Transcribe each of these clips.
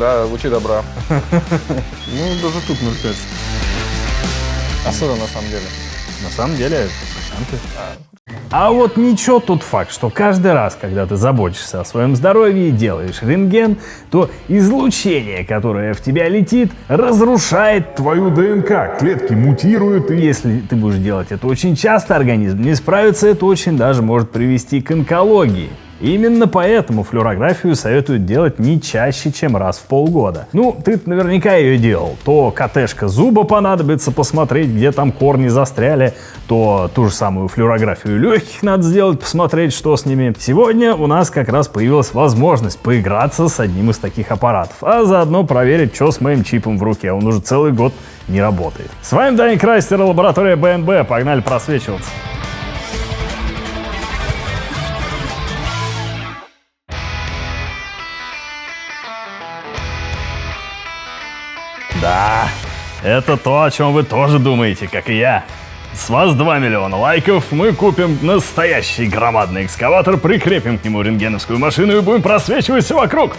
да, лучи добра. Ну, даже тут 0,5. А что на самом деле? На самом деле, А вот ничего тот факт, что каждый раз, когда ты заботишься о своем здоровье и делаешь рентген, то излучение, которое в тебя летит, разрушает твою ДНК. Клетки мутируют, и если ты будешь делать это очень часто, организм не справится, это очень даже может привести к онкологии. Именно поэтому флюорографию советуют делать не чаще, чем раз в полгода. Ну, ты наверняка ее делал. То КТшка зуба понадобится посмотреть, где там корни застряли, то ту же самую флюорографию легких надо сделать, посмотреть, что с ними. Сегодня у нас как раз появилась возможность поиграться с одним из таких аппаратов, а заодно проверить, что с моим чипом в руке. Он уже целый год не работает. С вами Даня Крайстер, лаборатория БНБ. Погнали просвечиваться. Да, это то, о чем вы тоже думаете, как и я. С вас 2 миллиона лайков, мы купим настоящий громадный экскаватор, прикрепим к нему рентгеновскую машину и будем просвечивать все вокруг.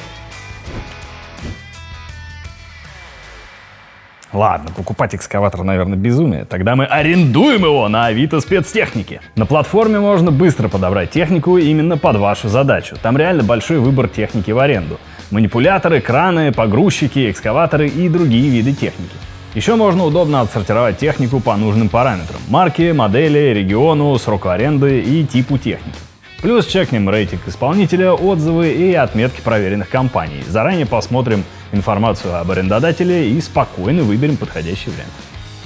Ладно, покупать экскаватор, наверное, безумие. Тогда мы арендуем его на Авито спецтехники. На платформе можно быстро подобрать технику именно под вашу задачу. Там реально большой выбор техники в аренду. Манипуляторы, краны, погрузчики, экскаваторы и другие виды техники. Еще можно удобно отсортировать технику по нужным параметрам: марке, модели, региону, сроку аренды и типу техники. Плюс чекнем рейтинг исполнителя, отзывы и отметки проверенных компаний. Заранее посмотрим информацию об арендодателе и спокойно выберем подходящий вариант.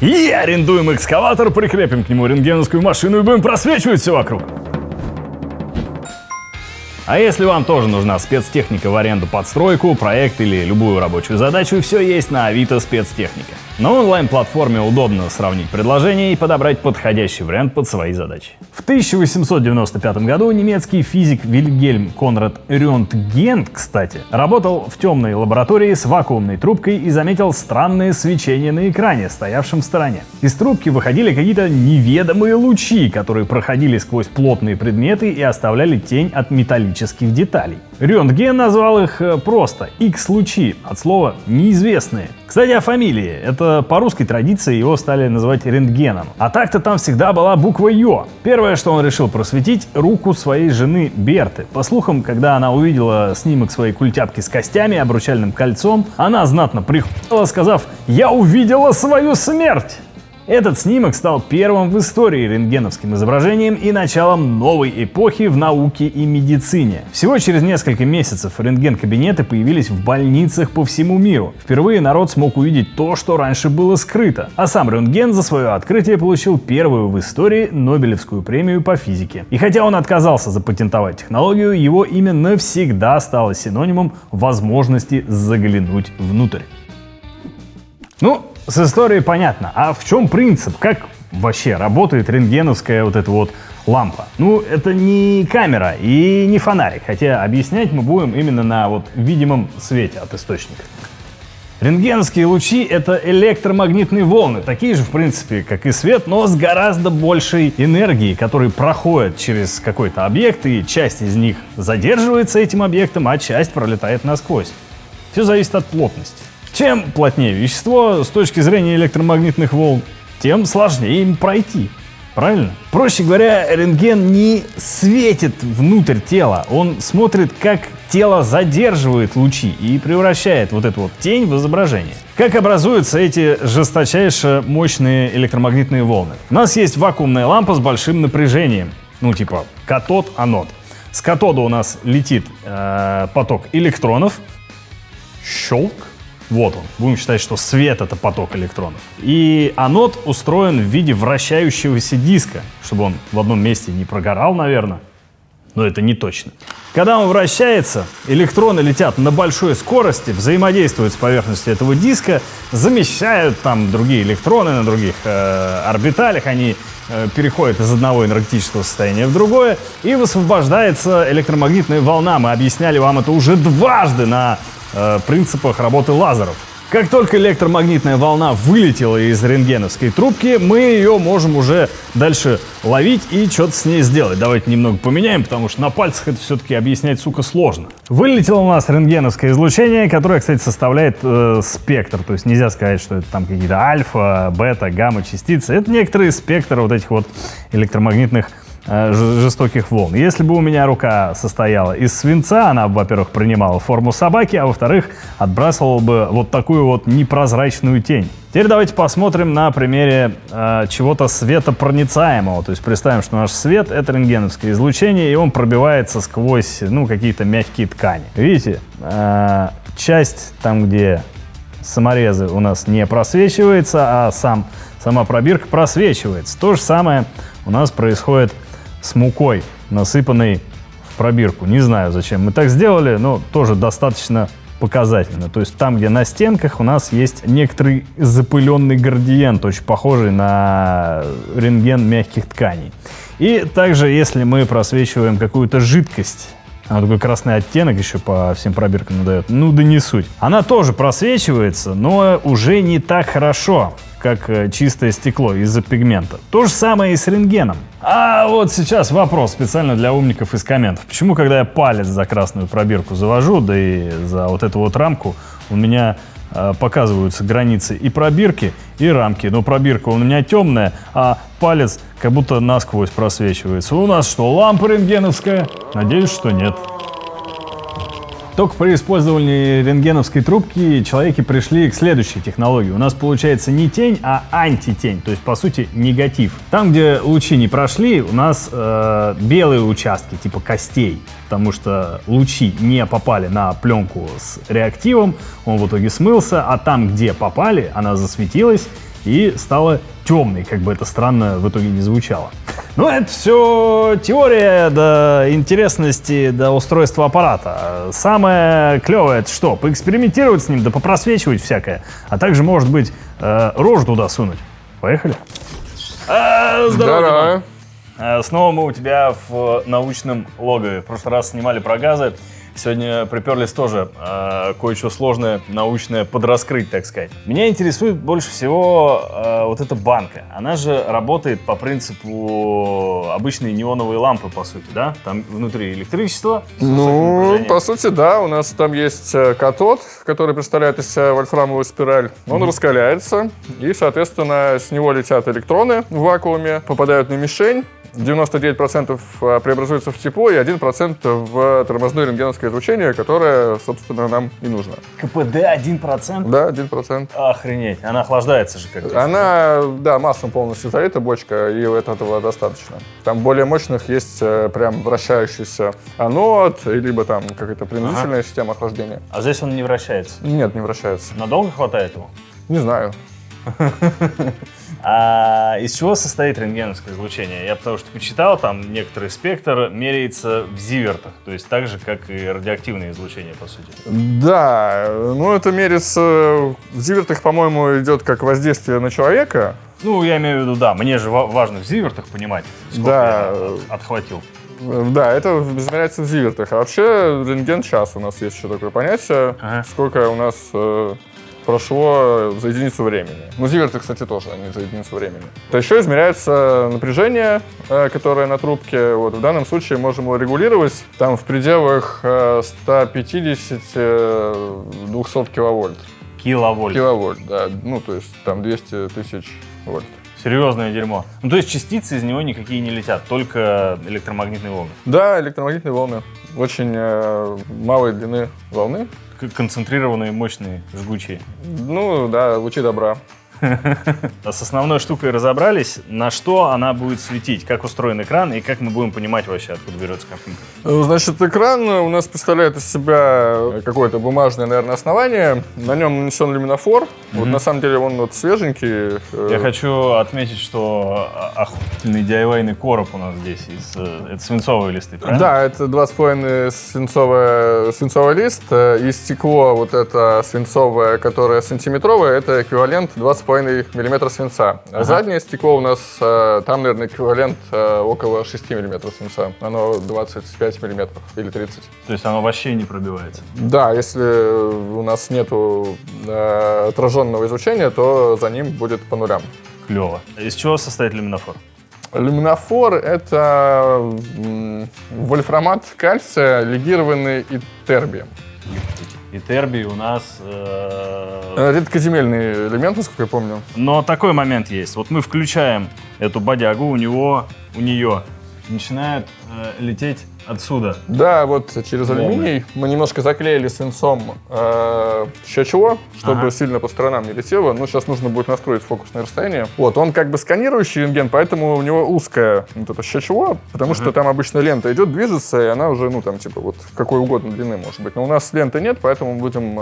И арендуем экскаватор, прикрепим к нему рентгеновскую машину и будем просвечивать все вокруг. А если вам тоже нужна спецтехника в аренду под стройку, проект или любую рабочую задачу, все есть на Авито спецтехника. На онлайн-платформе удобно сравнить предложения и подобрать подходящий вариант под свои задачи. В 1895 году немецкий физик Вильгельм Конрад Рентген, кстати, работал в темной лаборатории с вакуумной трубкой и заметил странное свечение на экране, стоявшем в стороне. Из трубки выходили какие-то неведомые лучи, которые проходили сквозь плотные предметы и оставляли тень от металлических деталей. Рентген назвал их просто X-лучи, от слова «неизвестные». Кстати, о фамилии. Это по русской традиции его стали называть рентгеном. А так-то там всегда была буква «Ё». Первое, что он решил просветить — руку своей жены Берты. По слухам, когда она увидела снимок своей культяпки с костями и обручальным кольцом, она знатно прихуела, сказав: «Я увидела свою смерть!» Этот снимок стал первым в истории рентгеновским изображением и началом новой эпохи в науке и медицине. Всего через несколько месяцев рентген-кабинеты появились в больницах по всему миру. Впервые народ смог увидеть то, что раньше было скрыто. А сам рентген за свое открытие получил первую в истории Нобелевскую премию по физике. И хотя он отказался запатентовать технологию, его имя навсегда стало синонимом возможности заглянуть внутрь. Ну, с историей понятно. А в чем принцип? Как вообще работает рентгеновская вот эта вот лампа? Ну, это не камера и не фонарик, хотя объяснять мы будем именно на вот видимом свете от источника. Рентгеновские лучи — это электромагнитные волны, такие же, в принципе, как и свет, но с гораздо большей энергией, которые проходят через какой-то объект, и часть из них задерживается этим объектом, а часть пролетает насквозь. Все зависит от плотности. Чем плотнее вещество с точки зрения электромагнитных волн, тем сложнее им пройти. Правильно? Проще говоря, рентген не светит внутрь тела, он смотрит, как тело задерживает лучи и превращает вот эту вот тень в изображение. Как образуются эти жесточайше мощные электромагнитные волны? У нас есть вакуумная лампа с большим напряжением, ну типа катод-анод. С катода у нас летит поток электронов, щелк. Вот он. Будем считать, что свет — это поток электронов. И анод устроен в виде вращающегося диска, чтобы он в одном месте не прогорал, наверное. Но это не точно. Когда он вращается, электроны летят на большой скорости, взаимодействуют с поверхностью этого диска, замещают там другие электроны на других орбиталях, они переходят из одного энергетического состояния в другое, и высвобождается электромагнитная волна. Мы объясняли вам это уже дважды на принципах работы лазеров. Как только электромагнитная волна вылетела из рентгеновской трубки, мы ее можем уже дальше ловить и что-то с ней сделать. Давайте немного поменяем, потому что на пальцах это все-таки объяснять, сука, сложно. Вылетело у нас рентгеновское излучение, которое, кстати, составляет спектр. То есть нельзя сказать, что это там какие-то альфа, бета, гамма частицы. Это некоторые спектры вот этих вот электромагнитных жестоких волн. Если бы у меня рука состояла из свинца, она бы, во-первых, принимала форму собаки, а во-вторых, отбрасывала бы вот такую вот непрозрачную тень. Теперь давайте посмотрим на примере чего-то светопроницаемого. То есть представим, что наш свет — это рентгеновское излучение, и он пробивается сквозь, ну, какие-то мягкие ткани. Видите, часть там, где саморезы, у нас не просвечивается, а сама пробирка просвечивается. То же самое у нас происходит с мукой, насыпанной в пробирку. Не знаю, зачем мы так сделали, но тоже достаточно показательно. То есть там, где на стенках у нас есть некоторый запыленный градиент, очень похожий на рентген мягких тканей. И также, если мы просвечиваем какую-то жидкость, она такой красный оттенок еще по всем пробиркам надает, ну да не суть. Она тоже просвечивается, но уже не так хорошо, как чистое стекло из-за пигмента. То же самое и с рентгеном. А вот сейчас вопрос специально для умников из комментов. Почему, когда я палец за красную пробирку завожу, да и за вот эту вот рамку, у меня показываются границы и пробирки, и рамки. Но пробирка у меня темная, а палец как будто насквозь просвечивается. У нас что, лампа рентгеновская? Надеюсь, что нет. Только при использовании рентгеновской трубки человеки пришли к следующей технологии. У нас получается не тень, а антитень, то есть, по сути, негатив. Там, где лучи не прошли, у нас белые участки, типа костей, потому что лучи не попали на пленку с реактивом, он в итоге смылся, а там, где попали, она засветилась и стала темной, как бы это странно в итоге не звучало. Но это все теория до интересности, до устройства аппарата. Самое клевое — это что? Поэкспериментировать с ним, да попросвечивать всякое. А также, может быть, рожу туда сунуть. Поехали? Здорово. Снова мы у тебя в научном логове. В прошлый раз снимали про газы. Сегодня приперлись тоже кое-что сложное, научное подраскрыть, так сказать. Меня интересует больше всего вот эта банка. Она же работает по принципу обычной неоновой лампы, по сути, да? Там внутри электричество. Ну, по сути, да. У нас там есть катод, который представляет из себя вольфрамовую спираль. Он раскаляется, и, соответственно, с него летят электроны в вакууме, попадают на мишень. 99% преобразуется в тепло, и 1% в тормозное рентгеновское излучение, которое, собственно, нам и нужно. КПД 1%? Да, 1%. Охренеть, она охлаждается же как-то. Она, да, маслом полностью залита бочка, и этого достаточно. Там более мощных есть прям вращающийся анод, либо там какая-то принудительная система охлаждения. А здесь он не вращается? Нет, не вращается. Надолго хватает его? Не знаю. А из чего состоит рентгеновское излучение? Я потому что почитал, там некоторый спектр меряется в зивертах, то есть так же, как и радиоактивное излучение, по сути. Да, ну это меряется в зивертах, по-моему, идет как воздействие на человека. Ну, я имею в виду, да, мне же важно в зивертах понимать, сколько да. я отхватил. Да, это измеряется в зивертах. А вообще рентген час у нас есть еще такое понятие, сколько у нас прошло за единицу времени. Ну, зиверты, кстати, тоже, они за единицу времени. То еще измеряется напряжение, которое на трубке. Вот, в данном случае можем его регулировать там в пределах 150-200 киловольт. Киловольт, да. Ну, то есть там 200 тысяч вольт. Серьезное дерьмо. Ну, то есть частицы из него никакие не летят, только электромагнитные волны? Да, электромагнитные волны. Очень малой длины волны. Концентрированные, мощные, жгучие. Ну, да, лучи добра. С основной штукой разобрались, на что она будет светить, как устроен экран и как мы будем понимать вообще, откуда берется компьютер. Значит, экран у нас представляет из себя какое-то бумажное, наверное, основание. На нем нанесен люминофор. Вот на самом деле он вот свеженький. Я хочу отметить, что охуительный DIY-ный короб у нас здесь. Это свинцовые листы, правильно? Да, это 2,5 свинцовый лист. И стекло вот это свинцовое, которое сантиметровое, это эквивалент 2,5 2,5 мм свинца. А заднее стекло у нас, там, наверное, эквивалент около 6 мм свинца. Оно 25 мм или 30. То есть оно вообще не пробивается? Да, если у нас нету отраженного излучения, то за ним будет по нулям. Клево. Из чего состоит люминофор? Люминофор — это вольфрамат кальция, легированный итербием. И тербий у нас... Редкоземельный элемент, насколько я помню. Но такой момент есть. Вот мы включаем эту бодягу, у нее начинает лететь отсюда. Да, вот через алюминий мы немножко заклеили свинцом щечево, чтобы сильно по сторонам не летело. Ну, сейчас нужно будет настроить фокусное расстояние. Вот, он как бы сканирующий рентген, поэтому у него узкое вот это щечево, потому что там обычно лента идет, движется, и она уже, ну, там, типа, вот какой угодно длины может быть. Но у нас ленты нет, поэтому мы будем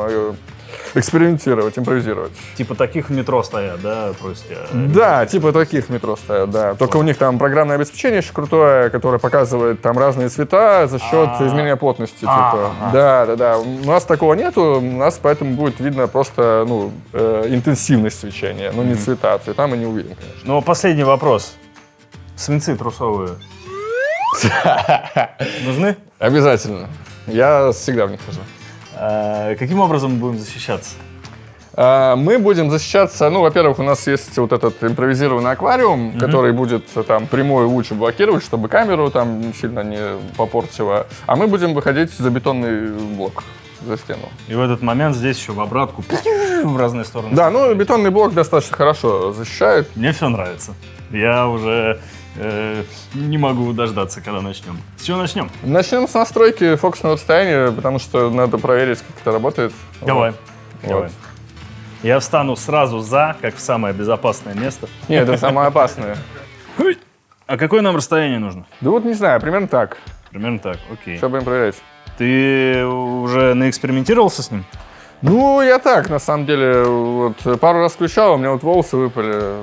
экспериментировать, импровизировать. Типа таких в метро стоят, да, просите? Да, типа таких метро стоят, да. Только у них там программное обеспечение еще крутое, которое показывает там разные цвета за счет изменения плотности. Типа. Да. У нас такого нету, у нас поэтому будет видно просто, ну, интенсивность свечения, но не цвета. Цвета мы не увидим, конечно. Ну, последний вопрос. Свинцы трусовые нужны? Обязательно. Я всегда в них хожу. Каким образом мы будем защищаться? Мы будем защищаться, ну, во-первых, у нас есть вот этот импровизированный аквариум, который будет там прямой луч блокировать, чтобы камеру там сильно не попортило. А мы будем выходить за бетонный блок, за стену. И в этот момент здесь еще в обратку в разные стороны. Да, ну, бетонный блок достаточно хорошо защищает. Мне все нравится. Я уже не могу дождаться, когда начнем. С чего начнем? Начнем с настройки фокусного расстояния, потому что надо проверить, как это работает. Давай. Вот. Давай. Я встану сразу за, как в самое безопасное место. Нет, это самое опасное. А какое нам расстояние нужно? Да вот не знаю, примерно так. Примерно так, окей. Что будем проверять? Ты уже наэкспериментировался с ним? Ну, я так, на самом деле, вот пару раз включал, у меня вот волосы выпали,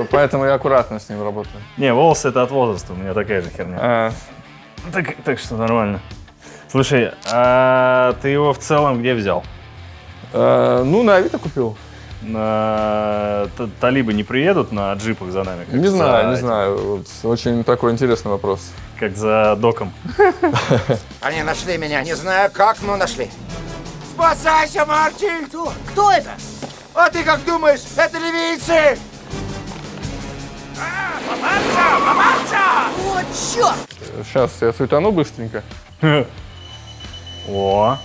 поэтому я аккуратно с ним работаю. Не, волосы это от возраста, у меня такая же херня. Так что нормально. Слушай, а ты его в целом где взял? Ну, на Авито купил. Талибы не приедут на джипах за нами? Не знаю. Вот, очень такой интересный вопрос. Как за доком. Они нашли меня, не знаю как, но нашли. Спасайся, Мартин! Кто это? А ты как думаешь, это ливийцы? Попался! Вот черт! Сейчас я светану быстренько. О,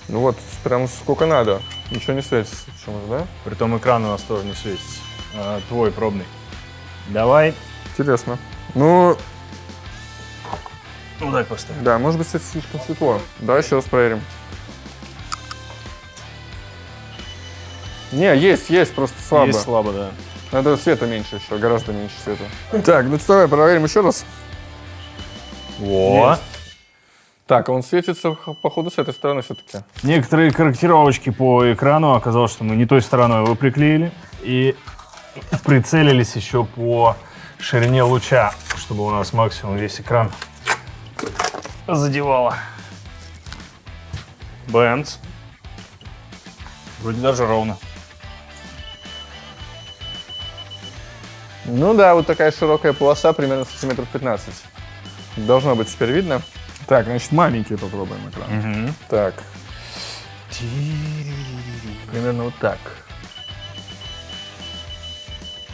Ну вот, прям сколько надо. Ничего не светится почему-то, да? притом экран у нас тоже не светится. Твой пробный. Давай. Интересно. Ну, Вот так поставим. да, может быть, это слишком светло. Давай еще раз проверим. Не, есть, просто слабо. Есть слабо, да. Надо света меньше еще, гораздо меньше света. Так, ну что, давай проверим еще раз. О. Так, а он светится, походу, с этой стороны все-таки. Некоторые корректировочки по экрану. Оказалось, что мы не той стороной его приклеили. И прицелились еще по ширине луча, чтобы у нас максимум весь экран задевало. Бэмц. Вроде даже ровно. Ну да, вот такая широкая полоса, примерно сантиметров 15. Должно быть теперь видно. Так, значит, маленький попробуем экран. Так. Примерно вот так.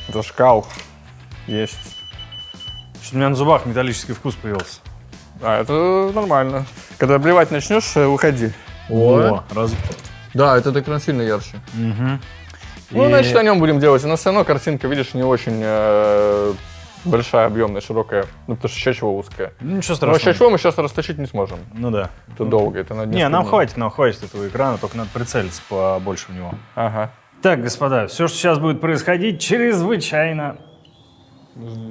Зашкал. Есть. У меня на зубах металлический вкус появился. А, это нормально. Когда обливать начнешь, уходи. О, раз... Да, этот экран сильно ярче. Ну, И- значит, на нем будем делать. У нас все равно картинка, видишь, не очень большая, объемная, широкая. Ну, потому что щечево узкая. Ну, ничего Но страшного. щечево мы сейчас расточить не сможем. Ну да. Это долго, это на Не, нам хватит этого экрана, только надо прицелиться побольше в него. Ага. Так, господа, все, что сейчас будет происходить, чрезвычайно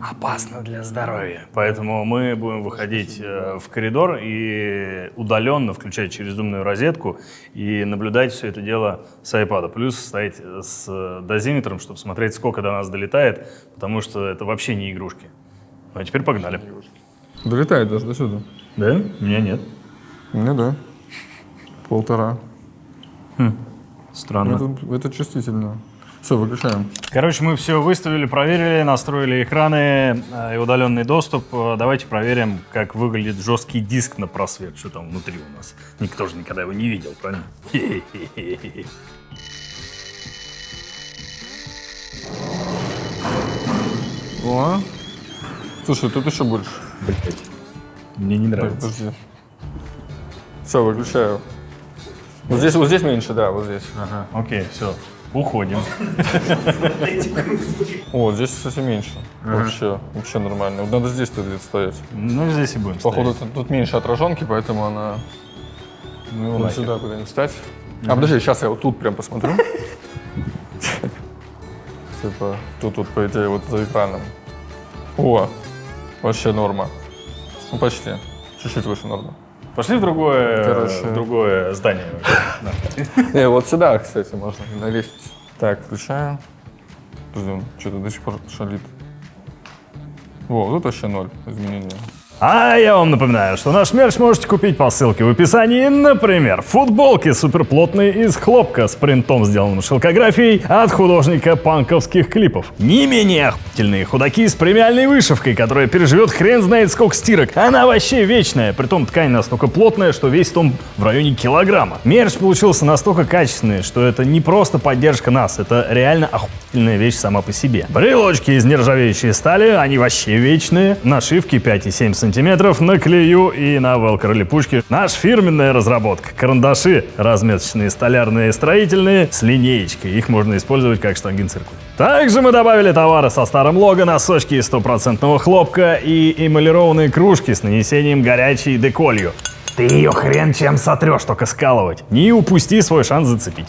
опасно для здоровья. Поэтому мы будем выходить в коридор и удаленно включать через умную розетку и наблюдать все это дело с iPad. Плюс стоять с дозиметром, чтобы смотреть, сколько до нас долетает, потому что это вообще не игрушки. Ну, а теперь погнали. Долетает даже до сюда. Да? У меня нет. Ну да. 1,5. Странно. Это чувствительно. Все, выключаем. Короче, мы все выставили, проверили, настроили экраны и удаленный доступ. Давайте проверим, как выглядит жесткий диск на просвет, что там внутри у нас. Никто же никогда его не видел, правильно? О. Слушай, тут еще больше. Блять, мне не нравится. Подожди. Все, выключаю. Вот здесь меньше, да, вот здесь. Ага, окей, все, уходим. О, здесь, кстати, меньше. Вообще нормально. Вот надо здесь-то где-то стоять. Ну, здесь и будем Походу, стоять. тут меньше отраженки, поэтому она Ну, вот сюда куда-нибудь встать. А, подожди, сейчас я вот тут прям посмотрю. Типа, тут, по идее, вот за экраном. О, вообще норма. Ну, почти. Чуть-чуть выше нормы. Пошли в другое, Короче. в другое здание. Да. Вот сюда, кстати, можно на лестницу. Так, включаю. Подожди, что-то до сих пор шалит. Во, тут вообще ноль изменений. А я вам напоминаю, что наш мерч можете купить по ссылке в описании. Например, футболки суперплотные из хлопка с принтом, сделанным шелкографией от художника панковских клипов. Не менее охуительные худаки с премиальной вышивкой, которая переживет хрен знает сколько стирок. Она вообще вечная, притом ткань настолько плотная, что весит он в районе килограмма. Мерч получился настолько качественный, что это не просто поддержка нас, это реально охуительная вещь сама по себе. Брелочки из нержавеющей стали, они вообще вечные. Нашивки 5,7 см на клею и на велкро-липучке. Наша фирменная разработка. Карандаши разметочные, столярные, строительные, с линеечкой. Их можно использовать как штангенциркуль. Также мы добавили товары со старым лого, носочки из 100% хлопка и эмалированные кружки с нанесением горячей деколью. Ты ее хрен чем сотрешь, только скалывать. Не упусти свой шанс зацепить.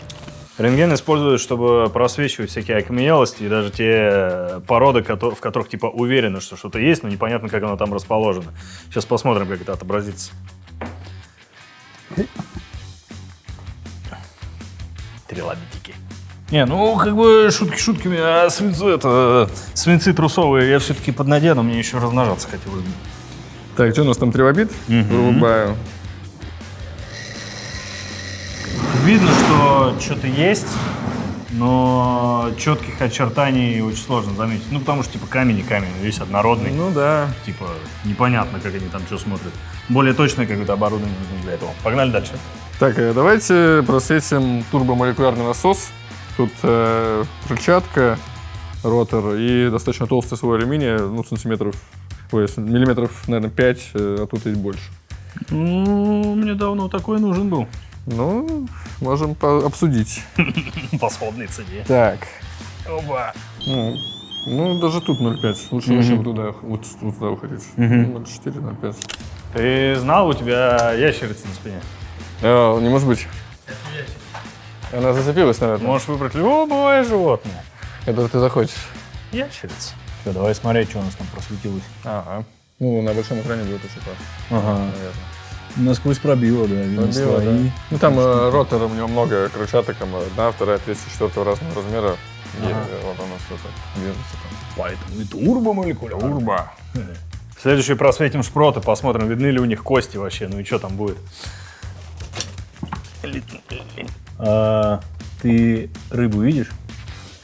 Рентген используют, чтобы просвечивать всякие окаменелости и даже те породы, в которых типа уверены, что что-то есть, но непонятно, как оно там расположено. Сейчас посмотрим, как это отобразится. Трилобитики. Не, ну как бы шутки шутками, а свинцы трусовые я все-таки поднадену, мне еще размножаться хотелось бы. Так, что у нас там трилобит? Вырубаю. Видно, что что-то есть, но четких очертаний очень сложно заметить. Ну, потому что, типа, камень и камень, весь однородный. Ну да. Типа, непонятно, как они там что смотрят. Более точное какое-то оборудование нужно для этого. Погнали дальше. Так, давайте просветим турбомолекулярный насос. Тут рычажка, ротор и достаточно толстый слой алюминия, ну, миллиметров, наверное, 5, а тут и больше. Ну, мне давно такой нужен был. Ну, можем обсудить. По сходной цене. Так. Оба. Ну, даже тут 0,5. Лучше вообще вот туда уходить. 0,4, 0,5. Ты знал, у тебя ящерица на спине? Не может быть. Она зацепилась, наверное. Можешь выбрать любое животное. Которое ты захочешь. Ящерица. Все, давай смотреть, что у нас там просветилось. Ага. Ну, на большом экране будет очень классно. Ага. Наверное. Насквозь пробило, да, видно Пробило, слои. да. Ну, там ротор, у него много крыльчаток, там 1, 2, 3, 4 разного размера. И вот оно все так движется там. Поэтому и турбомолекулярный. Турбо. Следующий просветим шпроты, посмотрим, видны ли у них кости вообще, ну и что там будет. Ты рыбу видишь?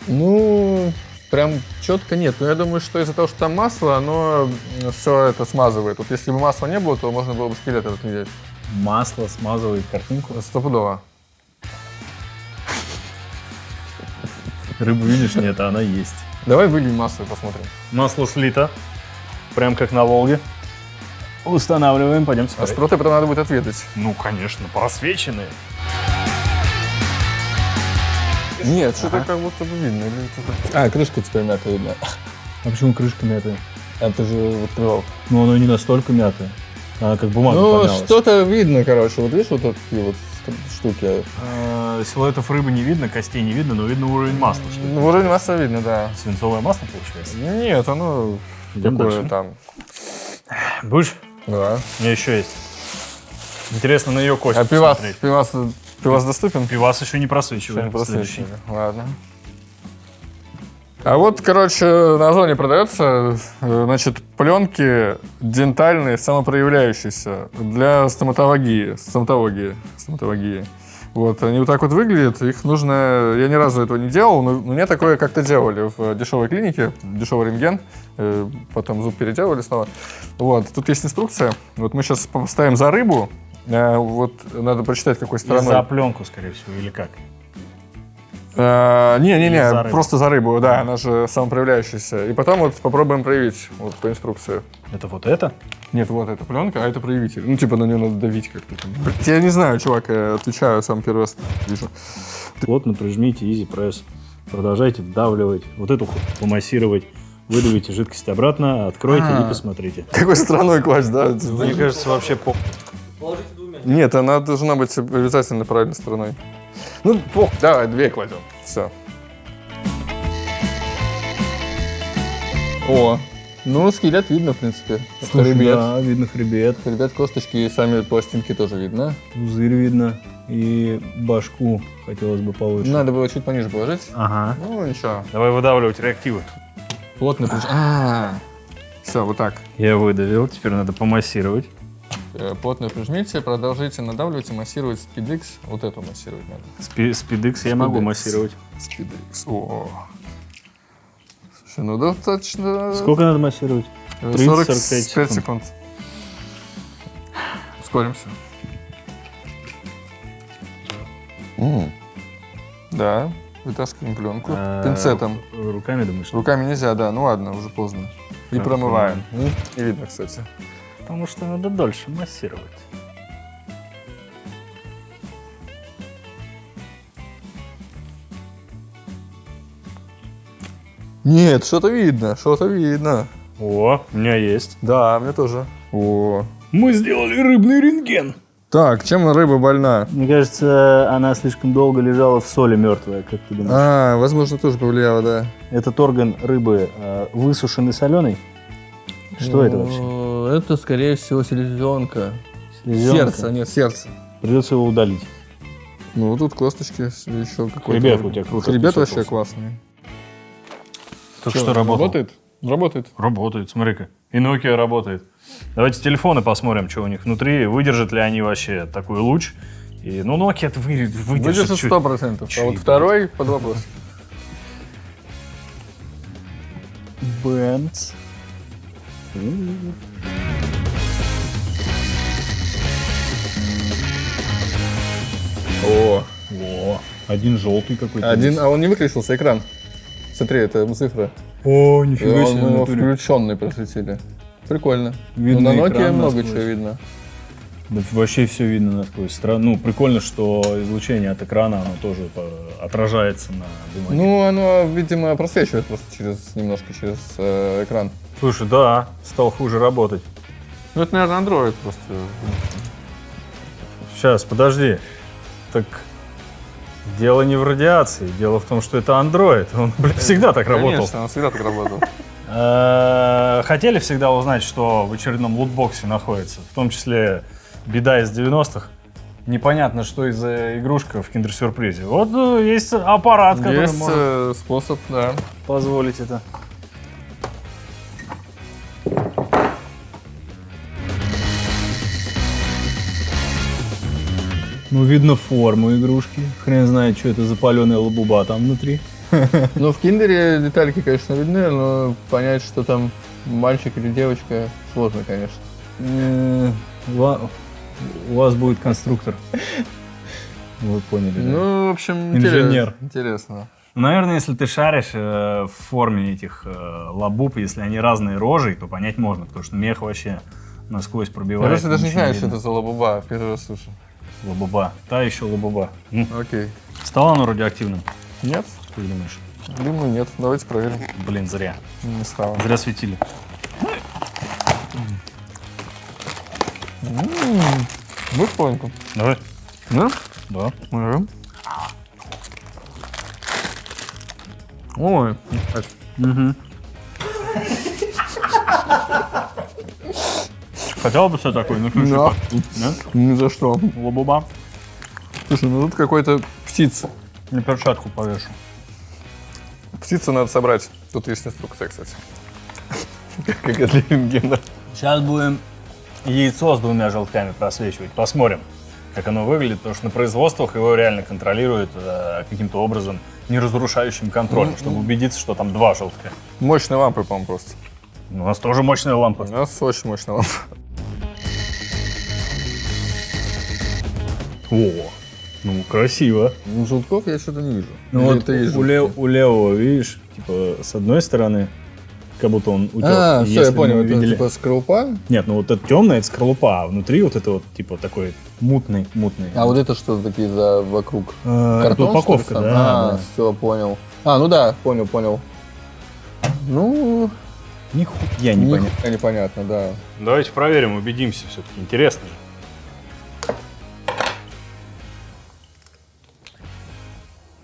Ну, прям четко нет. Но я думаю, что из-за того, что там масло, оно все это смазывает. Вот если бы масла не было, то можно было бы скелет этот видеть. Масло смазывает картинку. Стопудово. Рыбу видишь? Нет, а она есть. Давай выльем масло и посмотрим. Масло слито, прям как на Волге. Устанавливаем, пойдем А смотреть. шпроты потом надо будет отведать. Ну, конечно, просвеченные. Нет, что-то как будто бы видно. Крышка теперь мятая видна. А почему крышка мятая? Это же открывал. Ну, она не настолько мятая. Она как бумага Ну, помялась. что-то видно, короче. Вот видишь, вот такие вот штуки. Силуэтов рыбы не видно, костей не видно, но видно уровень масла. Что это? Ну, уровень масла видно, да. Свинцовое масло получается? Нет, оно Идем такое дальше. там. Будешь? Да. У меня еще есть. Интересно на ее кость А пивас посмотреть. доступен? Пивас еще не просвечивает. Еще не Следующий. просвечивали. Ладно. А вот, короче, на Озоне продается, значит, пленки дентальные, самопроявляющиеся для стоматологии. Вот, они вот так вот выглядят, их нужно... Я ни разу этого не делал, но мне такое как-то делали в дешевой клинике, дешевый рентген, потом зуб переделали снова. Вот, тут есть инструкция, вот мы сейчас поставим за рыбу, вот надо прочитать, какой стороной. За пленку, скорее всего, или как? Не, просто за рыбу, да, она же самопроявляющаяся. И потом вот попробуем проявить, вот по инструкции. Это вот это? Нет, вот эта пленка, а это проявитель. Ну, типа на нее надо давить как-то там. Я не знаю, чувак, я отвечаю, сам первый раз вижу. Плотно прижмите, easy press. Продолжайте вдавливать. Вот эту помассировать. Выдавите жидкость обратно, откройте и посмотрите. Какой стороной класть, да? Мне кажется, вообще Нет, она должна быть обязательно правильной стороной. Ну, давай, 2 кладем. Все. О, ну, скелет видно, в принципе. Слушай, хребет. да, видно хребет. Хребет, косточки и сами пластинки тоже видно. Пузырь видно. И башку хотелось бы получше. Надо было чуть пониже положить. Ага. Ну, ничего. Давай выдавливать реактивы. Плотно Все, вот так. Я выдавил, теперь надо помассировать. Плотно прижмите, продолжите надавливать и массировать SpeedX. Вот эту массировать надо. SpeedX я могу массировать. SpeedX. О. Слушай, ну достаточно... Сколько надо массировать? 30-45 секунд. Ускоримся. Да, вытаскиваем пленку. Пинцетом. Руками, думаешь? Руками нельзя, да, ну ладно, уже поздно. И промываем. Не видно, кстати. Потому что надо дольше массировать. Нет, что-то видно, что-то видно. О, у меня есть. Да, мне тоже. О. Мы сделали рыбный рентген. Так, чем рыба больна? Мне кажется, она слишком долго лежала в соли мертвая, как ты думаешь? Возможно, тоже повлияло, да. Этот орган рыбы высушенный соленый? Что это вообще? Это, скорее всего, селезенка. Селезенка? Сердце. Придется его удалить. Ну, тут косточки еще какой-то. Хребет у тебя круто. Хребет вообще классный. Только что работал. Работает? Работает. Работает, смотри-ка. И Nokia работает. Давайте телефоны посмотрим, что у них внутри. Выдержат ли они вообще такой луч. И, ну, Nokia выдержит. Выдержит 100%. А вот второй под вопрос. Бенц. О. Один желтый какой-то. А он не выключился, экран. Смотри, это цифра. О, нифига себе. Он включенный просветили. Прикольно. Видно на Nokia экран много насквозь. чего видно. Да, вообще все видно насквозь. Ну, прикольно, что излучение от экрана, оно тоже отражается на бумаге. Ну, оно, видимо, просвечивает просто немножко через экран. Слушай, да, стал хуже работать. Ну, это, наверное, Android просто. Сейчас, подожди. Так дело не в радиации, дело в том, что это Android. Он, всегда так работал. Конечно, он всегда так работал. Хотели всегда узнать, что в очередном лутбоксе находится, в том числе беда из 90-х. Непонятно, что из за игрушка в киндер-сюрпризе. Вот есть аппарат, который Есть может способ, да. позволить это. Ну, видно форму игрушки. Хрен знает, что это за паленая лабуба там внутри. Ну, в киндере детальки, конечно, видны, но понять, что там мальчик или девочка, сложно, конечно. У вас будет конструктор. Вы поняли, да? Ну, в общем, Инженер. Интересно. Наверное, если ты шаришь в форме этих лабуб, если они разные рожей, то понять можно, потому что мех вообще насквозь Я пробивает. просто даже не ничего знаю, что видно. это за лабуба, первый раз слышу. Лабуба. Та еще лабуба. Окей. Стало оно радиоактивным? Нет? Как думаешь? Думаю, нет. Давайте проверим. Блин, зря. Не стало. Зря светили. Будь планку. Давай. Да? Да. Ага. Ой. Угу. Хотел бы все такое, ну слушай, Да. нет? Ни за что. Лабуба. Слушай, ну тут какой-то птица. На перчатку повешу. Птицу надо собрать. Тут есть инструкция, кстати. Как для рентгена. Сейчас будем яйцо с 2 желтками просвечивать. Посмотрим, как оно выглядит, потому что на производствах его реально контролируют каким-то образом неразрушающим контролем, чтобы убедиться, что там 2 желтка. Мощные лампы, по-моему, просто. У нас тоже мощная лампа. У нас очень мощная лампа. О, ну красиво. Ну, желтков я что-то не вижу. Ну вот у левого, видишь, типа с одной стороны, как будто он утек. Все, я понял, это типа скорлупа. Нет, ну вот это темное, это скорлупа, а внутри вот это вот типа такой мутный. А вот это что такие за вокруг? Это упаковка, да. Все, понял. Ну да, понял. Ну, нихуя непонятно. Непонятно, да. Давайте проверим, убедимся все-таки. Интересно же.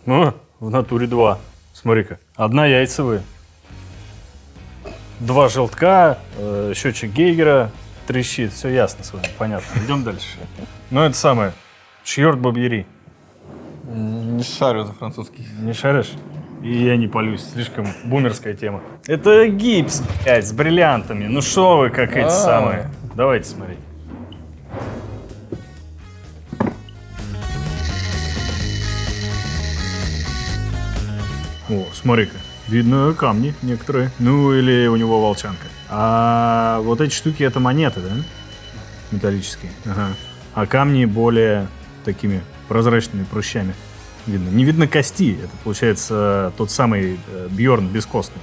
Ну, в натуре 2. Смотри-ка. 1 яйцевая. 2 желтка, счетчик Гейгера трещит. Все ясно с вами, понятно. Идем дальше. Ну, это самое. Чьорт Бобьери. Не шарю за французский. Не шаришь? И я не палюсь. Слишком бумерская тема. Это гипс, блядь, с бриллиантами. Ну шо вы, как эти самые. Давайте смотреть. О, смотри-ка. Видно камни некоторые. Ну, или у него волчанка. А вот эти штуки — это монеты, да? Металлические. Ага. А камни более такими прозрачными прыщами. Видно. Не видно кости. Это, получается, тот самый Бьорн бескостный.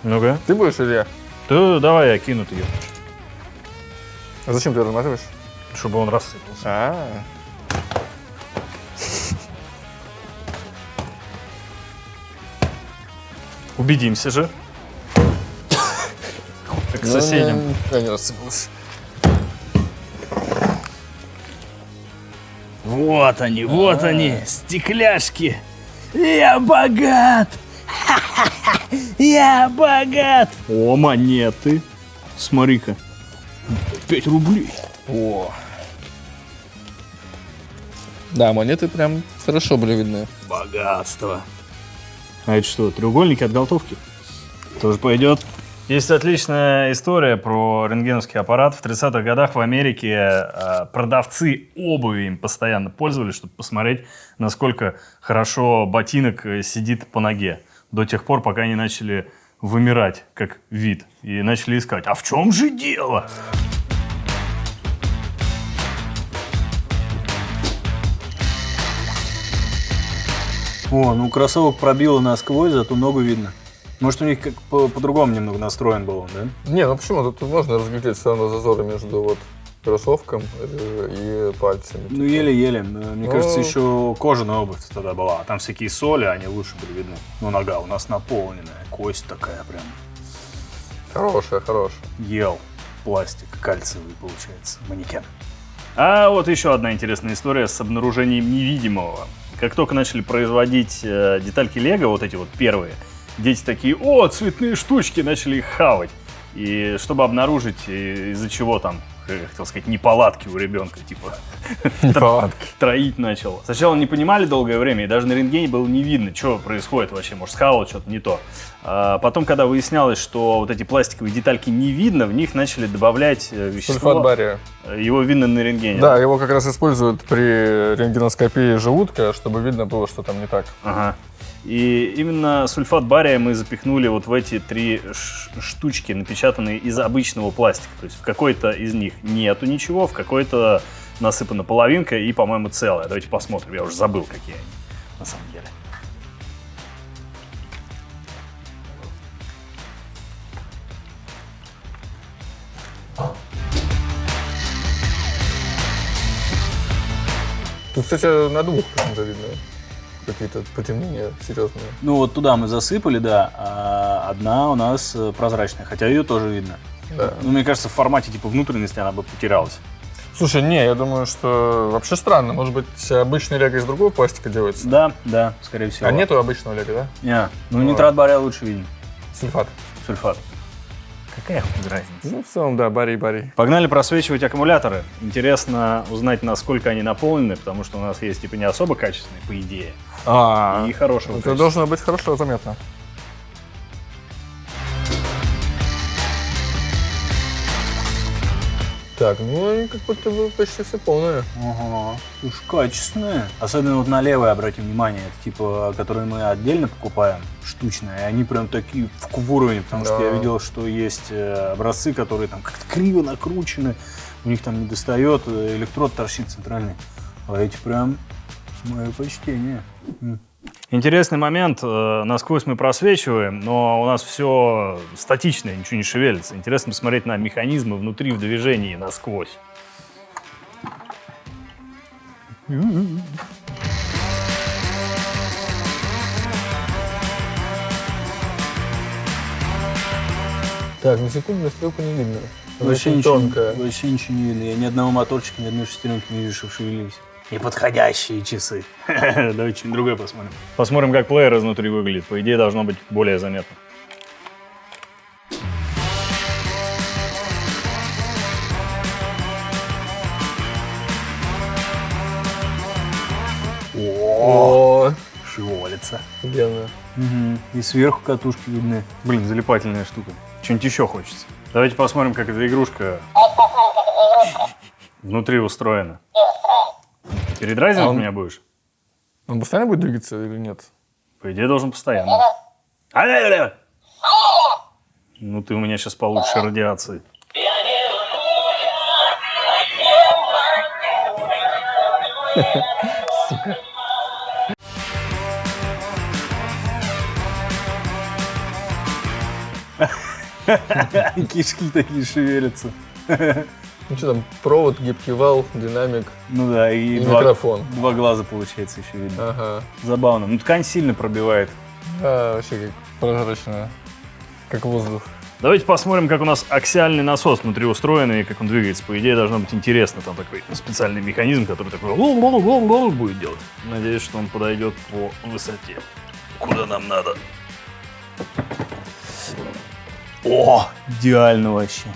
Ну-ка. Ты будешь или я? Да давай я кину ее. А зачем ты разматываешь? Чтобы он рассыпался. Убедимся же. К соседям. Я не рассыпался. Вот они, стекляшки. Я богат! Я богат! О, монеты. Смотри-ка. 5 рублей. О. Да, монеты прям хорошо были видны. Богатство. А это что, треугольники от голтовки? Тоже пойдет. Есть отличная история про рентгеновский аппарат. В 30-х годах в Америке продавцы обуви им постоянно пользовались, чтобы посмотреть, насколько хорошо ботинок сидит по ноге. До тех пор, пока они начали вымирать как вид. И начали искать, а в чем же дело? О, ну кроссовок пробило насквозь, зато ногу видно. Может, у них как по-другому немного настроен был он, да? Не, ну почему? Тут можно разглядеть все равно зазоры между вот кроссовком и пальцами. Ну, еле-еле. Мне кажется, еще кожаная обувь тогда была. А там всякие соли, они лучше были видны. Ну, нога у нас наполненная, кость такая прям. Хорошая. Ел пластик кальциевый, получается, манекен. А вот еще одна интересная история с обнаружением невидимого. Как только начали производить детальки Лего, вот эти вот первые, дети такие, о, цветные штучки, начали их хавать. И чтобы обнаружить, из-за чего там, хотел сказать, неполадки у ребенка, типа, троить начал. Сначала не понимали долгое время, и даже на рентгене было не видно, что происходит вообще, может, схавал что-то не то. А потом, когда выяснялось, что вот эти пластиковые детальки не видно, в них начали добавлять вещество. Сульфат бария. Его видно на рентгене. Да, его как раз используют при рентгеноскопии желудка, чтобы видно было, что там не так. Ага. И именно сульфат бария мы запихнули вот в эти 3 штучки, напечатанные из обычного пластика. То есть в какой-то из них нету ничего, в какой-то насыпана половинка и, по-моему, целая. Давайте посмотрим, я уже забыл, какие они на самом деле. Тут, кстати, на 2 почему-то видно какие-то потемнения серьезные. Ну, вот туда мы засыпали, да, а одна у нас прозрачная, хотя ее тоже видно. Да. Ну, мне кажется, в формате типа внутренности она бы потерялась. Слушай, не, я думаю, что вообще странно. Может быть, обычный лего из другого пластика делается? Да, скорее всего. А нету обычного лего, да? Не, ну нитрат бария лучше виден. Сульфат. Сульфат. Какая разница? Ну, в целом, да, барий. Погнали просвечивать аккумуляторы. Интересно узнать, насколько они наполнены, потому что у нас есть типа не особо качественные, по идее, и хорошего это качества. должно быть хорошо заметно. Так, ну они как будто бы почти все полные. Ага, уж качественные. Особенно вот на левые, обратим внимание, это типа, которые мы отдельно покупаем, штучные, они прям такие в уровне, потому что я видел, что есть образцы, которые там как-то криво накручены, у них там не достает, электрод торчит центральный, а эти прям мое почтение. Интересный момент. Насквозь мы просвечиваем, но у нас все статичное, ничего не шевелится. Интересно посмотреть на механизмы внутри в движении насквозь. Так, на секунду стрелку не видно. Она Вообще очень ничего, тонкая. вообще ничего не видно. Я ни одного моторчика, ни одной шестеренки не вижу, чтобы шевелились. Неподходящие часы. Давайте что-нибудь другое посмотрим. Посмотрим, как плеер изнутри выглядит. По идее, должно быть более заметно. О, Шевелится. офигенно. И сверху катушки видны. Блин, залипательная штука. Что-нибудь еще хочется. Давайте посмотрим, как эта игрушка внутри устроена. Передразнивать меня будешь? Он постоянно будет двигаться или нет? По идее, должен постоянно. Ну, ты у меня сейчас получишь радиации. Кишки такие шевелятся. Ну что там, провод, гибкий вал, динамик Ну да, и и микрофон. два глаза, получается, еще видно. Ага. Забавно. Ну, ткань сильно пробивает. Да, вообще как прозрачная, как воздух. Давайте посмотрим, как у нас аксиальный насос внутри устроен и как он двигается. По идее, должно быть интересно. Там такой специальный механизм, который такой будет делать. Надеюсь, что он подойдет по высоте. Куда нам надо? О, идеально вообще.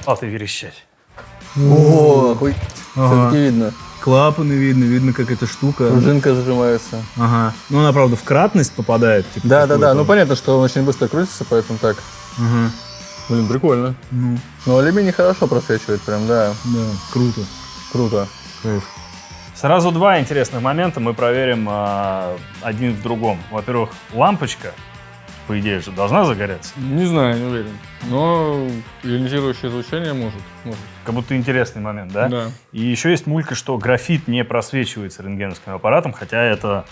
А ты верещать. О, хуй. Все-таки видно. Клапаны видно, как эта штука. Пружинка зажимается. Ага. Ну, она, правда, в кратность попадает. Типа, Да. Ну понятно, что он очень быстро крутится, поэтому так. Ага. Блин, прикольно. Ну, алюминий хорошо просвечивает, прям, да. Да, круто. Круто. Сразу два интересных момента мы проверим один в другом. Во-первых, лампочка, по идее же, должна загореться. Не знаю, не уверен. Но ионизирующее излучение может. Как будто интересный момент, да? Да. И еще есть мулька, что графит не просвечивается рентгеновским аппаратом, хотя это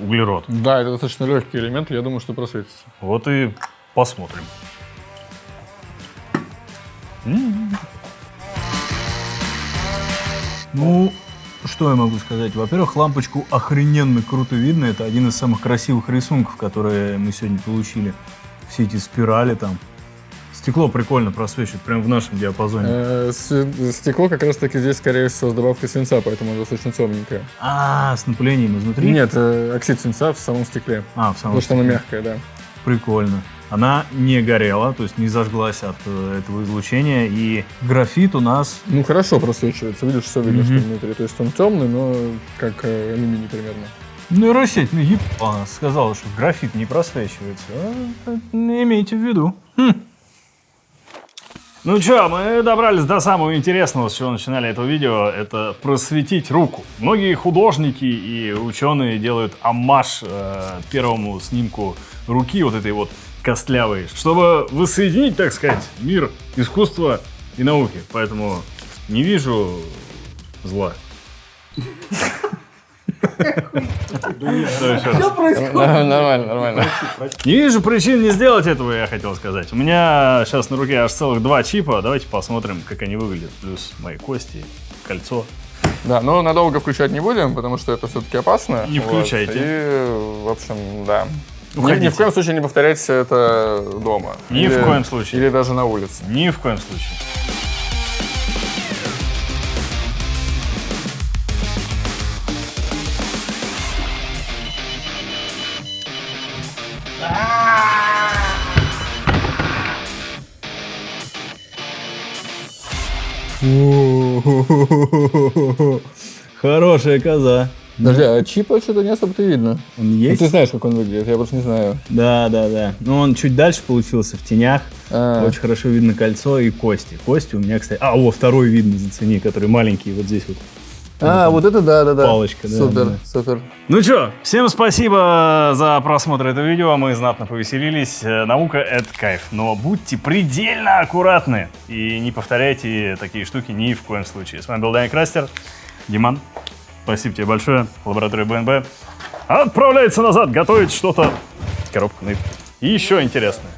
углерод. Да, это достаточно легкий элемент, я думаю, что просветится. Вот и посмотрим. Ну, что я могу сказать? Во-первых, лампочку охрененно круто видно. Это один из самых красивых рисунков, которые мы сегодня получили. Все эти спирали там. Стекло прикольно просвечивает, прям в нашем диапазоне. Стекло как раз-таки здесь, скорее всего, с добавкой свинца, поэтому оно достаточно темненькое. С напылением изнутри? Нет, оксид свинца в самом стекле. В самом Потому что оно мягкое, да. Прикольно. Она не горела, то есть не зажглась от этого излучения. И графит у нас... Ну, хорошо просвечивается. Видишь, все видно, что внутри. То есть он темный, но как алюминий примерно. Нейросеть, ебана, сказала, что графит не просвечивается. Имейте в виду. Ну что, мы добрались до самого интересного, с чего начинали это видео. Это просветить руку. Многие художники и ученые делают оммаж первому снимку руки, вот этой вот костлявой, чтобы воссоединить, так сказать, мир искусства и науки. Поэтому не вижу зла. Нормально. Не вижу причин не сделать этого, я хотел сказать. У меня сейчас на руке аж целых 2 чипа. Давайте посмотрим, как они выглядят. Плюс мои кости, кольцо. Да, но надолго включать не будем, потому что это все-таки опасно. Не включайте. И, в общем, да. Уходите. Ни в коем случае не повторяйте это дома. Ни в коем случае. Или даже на улице. Ни в коем случае. Хорошая коза. Подожди, а чипа что-то не особо-то видно. Он Ну, есть? ты знаешь, как он выглядит, я просто не знаю. Да. Ну, он чуть дальше получился, в тенях. А. Очень хорошо видно кольцо и кости. Кости у меня, кстати... Второй видно, зацени, который маленький, вот здесь вот. Вот это да. Палочка, да, Супер, да. супер. Ну что, всем спасибо за просмотр этого видео. Мы знатно повеселились. Наука — это кайф. Но будьте предельно аккуратны и не повторяйте такие штуки ни в коем случае. С вами был Даня Крастер. Диман, спасибо тебе большое. Лаборатория БНБ отправляется назад готовить что-то. Коробку и еще интересное.